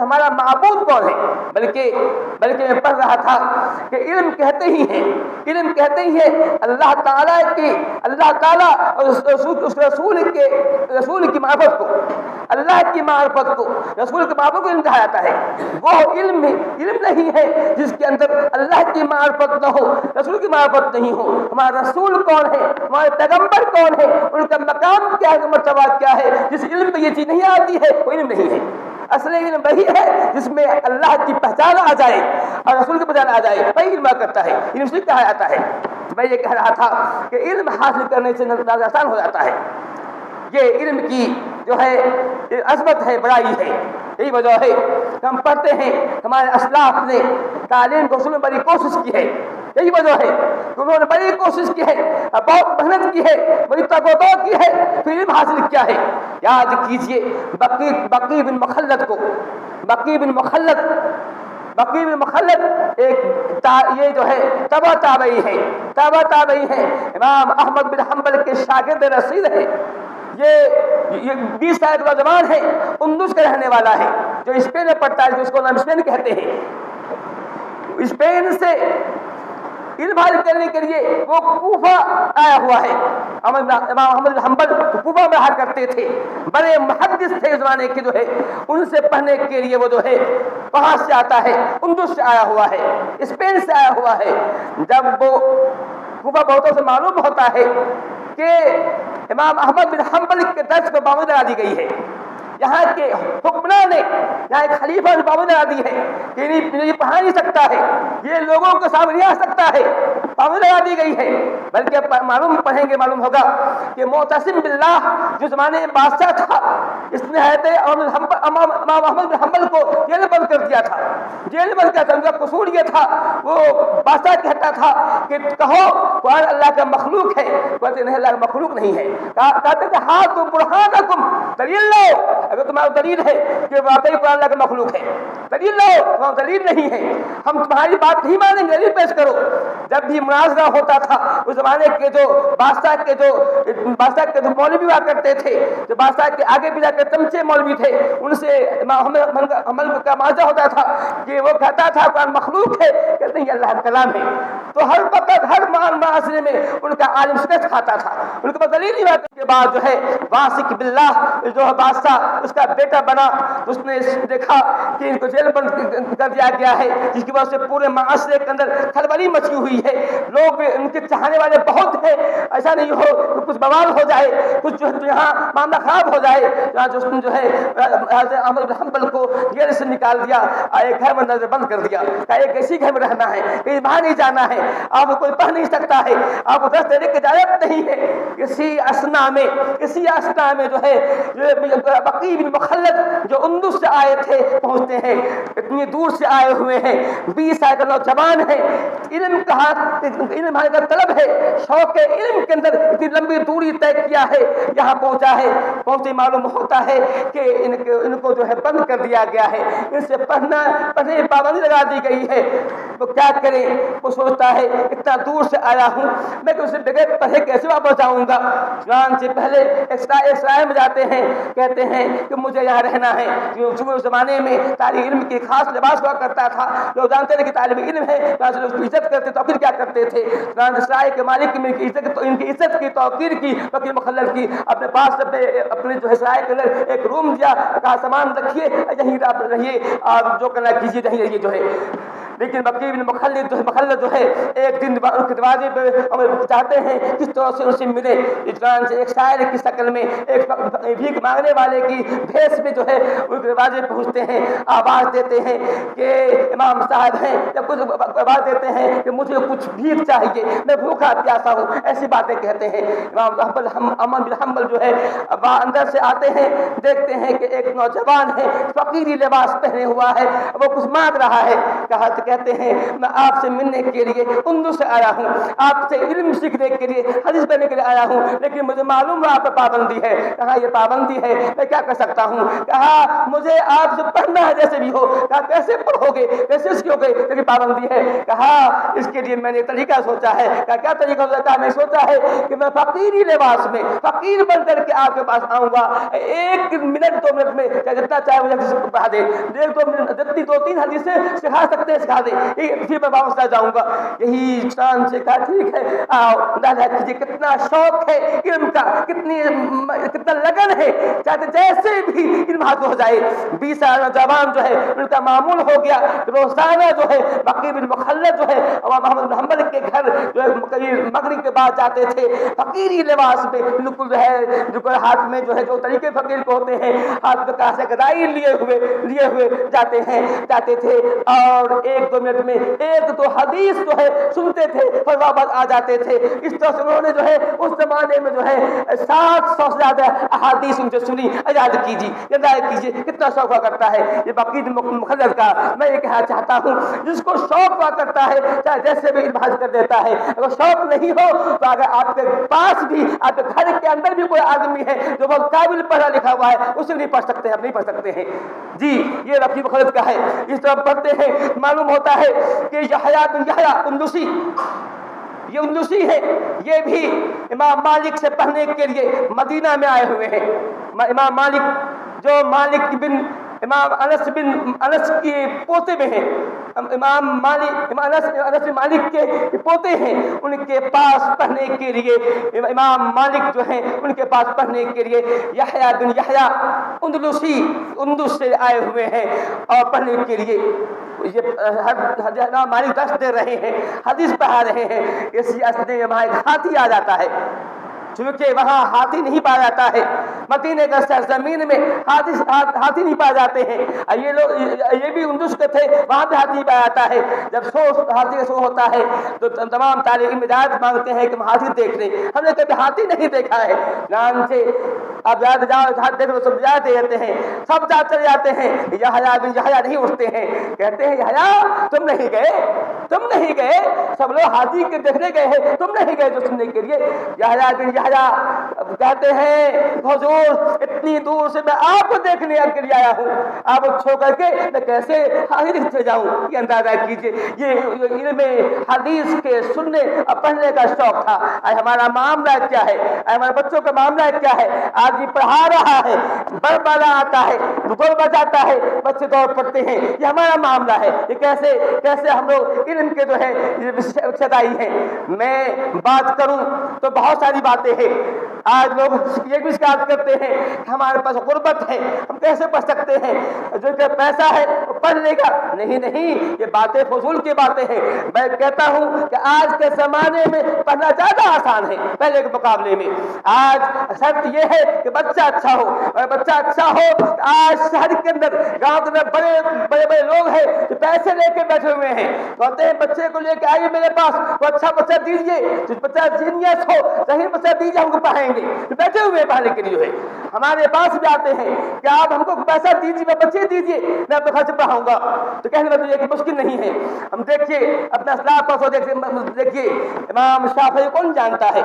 کہ ہمارا معبود کون ہے، بلکہ میں پڑھ رہا تھا کہ علم کہتے ہی ہیں اللہ تعالیٰ اور اس رسول کی معرفت کو، اللہ کی معرفت کو، رسول کی معرفت کو علم کہا جاتا ہے۔ وہ علم نہیں ہے جس کے اندر اللہ کی معرفت نہ ہو، رسول کی معرفت نہیں ہو۔ ہمارا رسول کون ہے، ہمارے پیغمبر کون ہے، ان کا مقام کیا ہے، مرتبہ کیا ہے، جس علم میں یہ چیز نہیں آتی ہے وہ علم نہیں ہے۔ اصل علم وہی ہے جس میں اللہ کی پہچان آ جائے اور رسول کی پہچان آ جائے، وہی علم کرتا ہے، علم سے کہا جاتا ہے۔ میں یہ کہہ رہا تھا کہ علم حاصل کرنے سے زیادہ آسان ہو جاتا ہے۔ یہ علم کی جو ہے عظمت ہے، بڑائی ہے۔ یہی وجہ ہے کہ ہم پڑھتے ہیں ہمارے اسلاف نے تعلیم کو حصول میں بڑی کوشش کی ہے۔ یہی وجہ ہے کہ انہوں نے بڑی کوشش کی ہے، بہت محنت کی ہے، بڑی تگ و دو کی ہے، پھر علم حاصل کیا ہے۔ یاد کیجئے بقی بن مخلد کو، بقی بن مخلد ایک یہ جو ہے تبع تابعی ہے، امام احمد بن حنبل کے شاگرد رسید ہے۔ یہ 20 سال کا نوجوان ہے، اندلس کا رہنے والا ہے، جو اسپین میں پڑھتا ہے، جس کو نام اسپین کہتے ہیں۔ اسپین سے علم حاصل کرنے کے لیے وہ کوفہ آیا ہوا ہے۔ امام احمد بن حنبل کوفہ میں رہا کرتے تھے، بڑے محدث تھے زمانے کے جو ہے، ان سے پڑھنے کے لیے وہ جو ہے وہاں سے آتا ہے، اندلس سے آیا ہوا ہے، اسپین سے آیا ہوا ہے۔ جب وہ کوفہ بہتوں سے معلوم ہوتا ہے کہ امام احمد بن حنبل کے درس کو پابندی لگا دی گئی ہے، یہاں کے حکمراں نے، یہاں ایک خلیفہ نے پابندی لگا دی ہے کہ یہ پڑھا نہیں سکتا ہے، یہ لوگوں کے سامنے نہیں آ سکتا ہے، پابندی لگا دی گئی ہے۔ بلکہ معلوم ہوگا کہ معتصم باللہ جو زمانے میں بادشاہ تھا، اس نے امام احمد بن حنبل کو جیل بند کر دیا تھا۔ ان کا قصور یہ تھا، وہ بادشاہ کہتا تھا کہ کہو قرآن اللہ کا مخلوق ہے، کہتے نہیں، اللہ کا مخلوق نہیں ہے۔ کہتے تھے ہاتھ برہانکم، دلیل لو، اگر تمہارا دلیل ہے کہ واقعی قرآن اللہ کا مخلوق ہے، دلیل لو، تمہارا دلیل نہیں ہے، ہم تمہاری بات نہیں مانیں گے، دلیل پیش کرو۔ جب بھی مناظرہ ہوتا تھا، اس زمانے کے جو بادشاہ کے جو مولوی ہوا کرتے تھے، جو بادشاہ کے آگے بھی جا کے چمچے مولوی تھے، ان سے عمل کا معاہدہ ہوتا تھا کہ وہ کہتا تھا قرآن مخلوق ہے، کہتے ہیں یہ اللہ کا کلام ہے۔ تو ہر وقت ہر معاشرے میں ان کا عالم شکست کھاتا تھا، ان کے پاس دلیل نہیں ہوا۔ کے بعد جو ہے واسق باللہ جو ہے بادشاہ، اس کا بیٹا بنا، اس نے دیکھا کہ ان کو جیل بند کر دیا گیا ہے، جس کی وجہ سے پورے معاشرے کے اندر کھلبلی مچی ہوئی ہے، لوگ ان کے چاہنے والے بہت ہیں، ایسا نہیں ہو کہ کچھ بوال ہو جائے، کچھ جو یہاں معاملہ خراب ہو جائے۔ جو ہے حضرت احمد بن حنبل کو جیل سے نکال دیا، ایک گھر میں نظر بند کر دیا، کہا ایک ایسی گھر میں رہنا ہے، کہیں باہر نہیں جانا ہے، آپ کو کوئی پڑھ نہیں سکتا ہے، آپ کو درس دینے کی اجازت نہیں ہے۔ اسی اسنا میں جو ہے بقی بن مخلد جو اندلس سے آئے تھے پہنچتے ہیں، اتنی دور سے آئے ہوئے ہیں، 20 سال کا نوجوان ہے، علم کا طلب ہے، شوق علم کے اندر اتنی لمبی دوری طے کیا ہے، یہاں پہنچا ہے، پہنچتے معلوم ہوتا ہے کہ ان کو جو ہے بند کر دیا گیا ہے، ان سے پڑھنے کی پابندی لگا دی گئی ہے۔ تو کیا کریں؟ وہ سوچتا ہے اتنا دور سے آیا ہوں، میں اسے بغیر پڑھے کیسے واپس جاؤں گا؟ سے پہلے ایک سرائے میں جاتے ہیں، کہتے ہیں کہ مجھے یہاں رہنا ہے۔ چونکہ اس زمانے میں طالب علم کی خاص لباس ہوا کرتا تھا، لوگ جانتے تھے کہ طالب علم ہے، اس کی عزت کرتے، تو پھر کیا کرتے تھے؟ سرائے کے مالک ان کی عزت کی توقیر کی، بقی مخلد کی، اپنے پاس اپنے جو ہے سرائے کے اندر ایک روم دیا، کہا سامان رکھیے، یہیں آپ رہیے، آپ جو کرنا کیجیے، یہیں رہیے جو ہے۔ لیکن بقی بن مخلد جو ہے ایک دن ان کے دروازے پہ چاہتے ہیں کس طرح سے ان سے ملے، سے ایک شاعر کی شکل میں، ایک بھیک مانگنے والے کی بھیس میں جو ہے ان کے دروازے پہنچتے ہیں، آواز دیتے ہیں کہ امام صاحب ہیں، یا کچھ آواز دیتے ہیں کہ مجھے کچھ بھیک چاہیے، میں بھوکا پیاسا ہوں، ایسی باتیں کہتے ہیں۔ امام احمد بن حنبل جو ہے اندر سے آتے ہیں، دیکھتے ہیں کہ ایک نوجوان ہے، فقیری لباس پہنے ہوا ہے، وہ کچھ مانگ رہا ہے، کہا تو کہتے ہیں میں آپ سے ملنے کے لیے اندو سے آیا ہوں، آپ سے علم سیکھنے کے لیے، حدیث پڑھنے کے لیے آیا ہوں، لیکن مجھے معلوم ہے آپ پہ پابندی ہے۔ کہا یہ پابندی ہے، میں کیا کر سکتا ہوں؟ کہا مجھے آپ سے پڑھنا ہے جیسے بھی ہو۔ کہا کیسے پڑھو گے، کیسے سیکھو گے، لیکن پابندی ہے۔ کہا اس کے لیے میں نے طریقہ سوچا ہے۔ کہا کیا طریقہ سوچا ہے؟ میں سوچا ہے کہ میں فقیری لباس میں فقیر بن کر کے آپ کے پاس آؤں گا، 1 منٹ 2 منٹ میں جتنا چاہے مجھے پڑھا دے، 1-2 منٹ جتنی 2-3 حدیثیں سکھا سکتے ہیں سکھا دے، اسی پر واپس آ جاؤں گا۔ یہی شان سے کہا ٹھیک ہے آؤ، اندازہ کیجیے کتنا شوق ہے علم کا، کتنا لگن ہے، چاہتے جیسے بھی علم حاصل ہو جائے۔ 20 سال نوجوان جو ہے ان کا معمول ہو گیا روزانہ جو ہے بقی بن مخلد جو ہے امام احمد بن حنبل کے گھر جو ہے مغرب کے بعد جاتے تھے فقیری لباس میں، بالکل جو ہے جو ہاتھ میں جو ہے جو طریقے فقیر کو ہوتے ہیں، ہاتھ میں کاسے گدائی لیے ہوئے جاتے تھے، اور 1-2 منٹ میں 1-2 حدیث جو ہے سنتے تھے اور واپس آ جاتے تھے۔ اس طرح سے انہوں نے جو ہے اس زمانے میں جو ہے 700 سے زیادہ احادیث ان سے سنی۔ یاد کیجیے کتنا شوق ہوا کرتا ہے یہ بقی بن مخلد کا۔ میں یہ کہنا چاہتا ہوں جس کو شوق ہوا کرتا ہے چاہے جیسے بھی علم حاصل کر دیتا ہے، اگر شوق نہیں ہو تو اگر آپ کے پاس بھی آپ کے گھر کے اندر بھی کوئی آدمی ہے جو بہت قابل پڑھا لکھا ہوا ہے اسے نہیں پڑھ سکتے ہیں، آپ نہیں پڑھ سکتے ہیں۔ جی یہ بقی بن مخلد کا ہے۔ اس طرح پڑھتے ہیں معلوم ہوتا ہے کہ یحییٰ بن یحییٰ اندلسی، یہ اندلسی ہے، یہ بھی امام مالک سے پڑھنے کے لیے مدینہ میں آئے ہوئے ہیں۔ امام مالک جو مالک بن امام انس کے پوتے میں ہیں، امام انس مالک کے پوتے ہیں، ان کے پاس پڑھنے کے لیے امام مالک جو ہیں ان کے پاس پڑھنے کے لیے یحییٰ بن یحییٰ اندلسی اندلس سے آئے ہوئے ہیں اور پڑھنے کے لیے امام مالک درس دے رہے ہیں، حدیث پڑھا رہے ہیں۔ اسی اسنے میں وہاں ایک ہاتھی آ جاتا ہے، چونکہ وہاں ہاتھی نہیں پایا جاتا ہے، مدینے کا سرزمین میں ہاتھی نہیں پائے جاتے ہیں۔ یہ لوگ یہ بھی اندلس کے تھے، وہاں پہ ہاتھی نہیں پایا جاتا ہے۔ جب ہاتھی کا شو ہوتا ہے تو تمام طالب علم ہدایت مانگتے ہیں کہ ہم ہاتھی دیکھ لیں، ہم نے کبھی ہاتھی نہیں دیکھا ہے۔ نام سے اب یاد جاؤ ہاتھ دیکھ لو، سب جاتے رہتے ہیں، سب چلے جاتے ہیں۔ یحییٰ بن یحییٰ نہیں اٹھتے ہیں، کہتے ہیں یحییٰ تم نہیں گئے، سب لوگ ہاتھی کے دیکھنے گئے ہیں، تم نہیں گئے جو سننے کے لیے۔ یحییٰ بن یحییٰ کہتے ہیں حضور اتنی دور سے میں آپ کو دیکھنے کے لیے آیا ہوں، آپ کو چھوڑ کر کے میں کیسے ہاتھی دیکھتے جاؤں؟ یہ اندازہ کیجیے، یہ علم حدیث کے سننے اور پڑھنے کا شوق تھا۔ آج ہمارا معاملہ کیا ہے؟ ہمارے بچوں کا معاملہ کیا ہے؟ آج یہ پڑھا رہا ہے، بربالا آتا ہے، ڈھول بجاتا ہے، بچے دوڑ پڑتے ہیں، یہ ہمارا معاملہ ہے۔ یہ کیسے ہم لوگ علم کے جو ہے صدائی ہیں۔ میں بات کروں تو بہت ساری باتیں ہیں۔ آج لوگ یہ بھی شکایت کرتے ہیں کہ ہمارے پاس غربت ہے، ہم کیسے پڑھ سکتے ہیں، جو کہ پیسہ ہے وہ پڑھ لے گا۔ نہیں، یہ باتیں فضول کی باتیں ہیں۔ میں کہتا ہوں کہ آج کے زمانے میں پڑھنا زیادہ آسان ہے پہلے کے مقابلے میں۔ آج شرط یہ ہے کہ بچہ اچھا ہو، اور بچہ اچھا ہو آج شہر کے اندر گاؤں کے اندر بڑے لوگ ہیں جو پیسے لے کے بیٹھے ہوئے ہیں، کہتے ہیں بچے کو لے کے آئیے میرے پاس، وہ اچھا بچہ دیجیے، جو بچہ جینیس ہو، صحیح بچہ دیجیے، ہم کو پڑھائیں گے۔ بیٹھے ہوئے پڑھنے کے لیے ہے، ہمارے پاس بھی آتے ہیں کہ آپ ہم کو پیسہ دیجیے، میں بچے دیجیے، میں اپنے خرچ پڑھاؤں گا۔ تو کہنے میں یہ مشکل نہیں ہے۔ ہم دیکھیے اپنا اسلاف کو دیکھیے، امام شافعی کون جانتا ہے؟